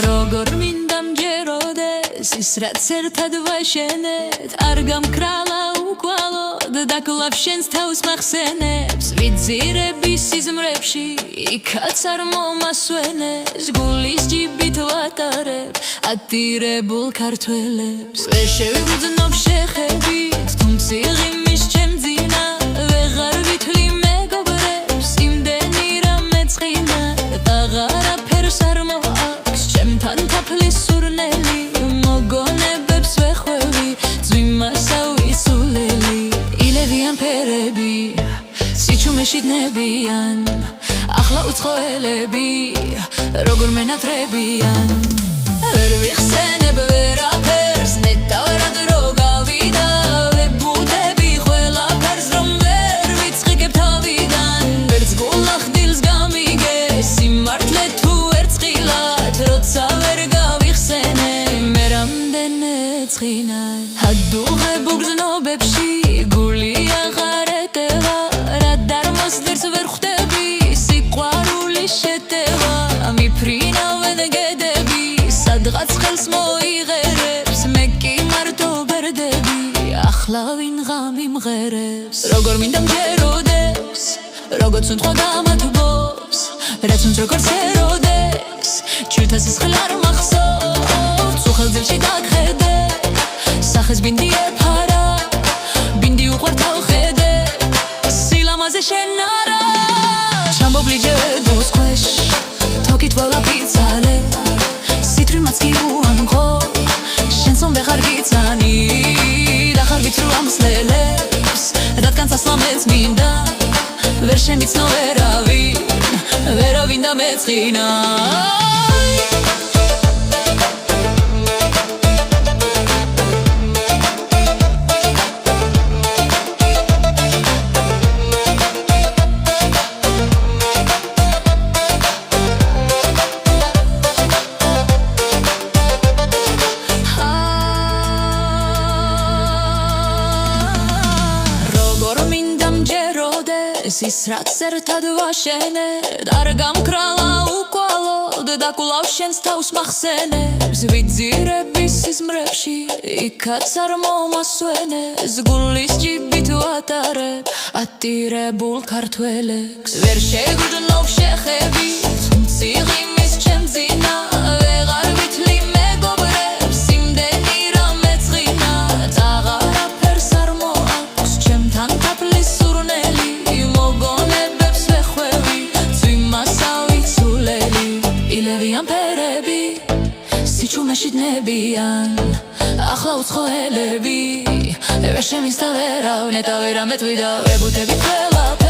როგორ მინდა მჯეროდეს ის რაც ერთად ვაშენეთ არ გამკრალა უკვალოდ და კლავ შენს თავს მახსენებს ვიძირები სიზმრებში იქაც არ მომასვენეს გულის ჯიბით ვატარებ ატირებულ ქართველებს ვერ შევიგრძნობ შეხებით თუ მციღიმის ჩემ ძინა ვეღარ ვითვლი მეგობრებს იმდენი რამე წყინა აღარაფერს არ მოაქვს ჩემთან თაფლის სურნელი მოგონებებს ვეხვევი ძვიმასა ვისულელი ილევიან ფერები სიჩუმეში დნებიან ახლა უცხოელები როგორ მენატრებიან ვერ ვიხსენებ ვერაფერს ნეტავად რო გავიდა ვებუდები ყველაფერს რომ ვერ ვიწყიგებ თავიდან ვერც გულახდილს გამიგე სიმართლე თუ ერწყილად როცა ვერ გავიხსენე მე რამდენე ცხინად ადუღებულ გზნობებში გული აღარ ეტევა რა დარმოსდერს ვერ ხვდები სიყვარული შეტევა მიფრინავენ გედები სადღაც ხელს მოიღერებს მე კი მარტო ბერდები ახლა ვინ ღამიმღერებს როგორ მინდა მჯეროდეს როგორც უთქვა გამათბობს რაც უნდა როგორც ეროდეს ჩირთა სისხლი არ მახსოვს უხელძილში დაგხედე სახეს ბინდი ეფარა ბინდი უყვართავ ხედე სილამაზე შენ არა ჩამბობლიჯე დოს ქვეშ თოკით ვალაფიცალე სიტრიმაც კი უამხო შენსონ ვეღარ გიცანი დახარ ვიტრუ ამსლელებს რადგან სასლამეც მინდა ვერ შემიცნო ვერავინ და მეწყინა ის რაც ერთად ვაშენეთ არ გამკრალა უკვალოდ და კლავ შენს თავს მახსენებს ვიძირები სიზმრებში იქაც არ მომასვენეს გულის ჯიბით ვატარებ ატირებულ ქართველებს ვერ შეგრძნობ შეხებით მციღიმის ჩემ ძინა ვეღარ ვითვლი მეგობრებს იმდენი რამე წყინა აღარაფერს არ მოაქვს ჩემთან თაფლის სურნელი მოგონებებს ვეხვევი ძვიმასა ვიცულელი ილევიან ფერები სიჩუმეში დნებიან ახლა უცხოელები ვერ შემისთა ვერავ ნეტავ ვერამე თვიდა ვებუდები ყველა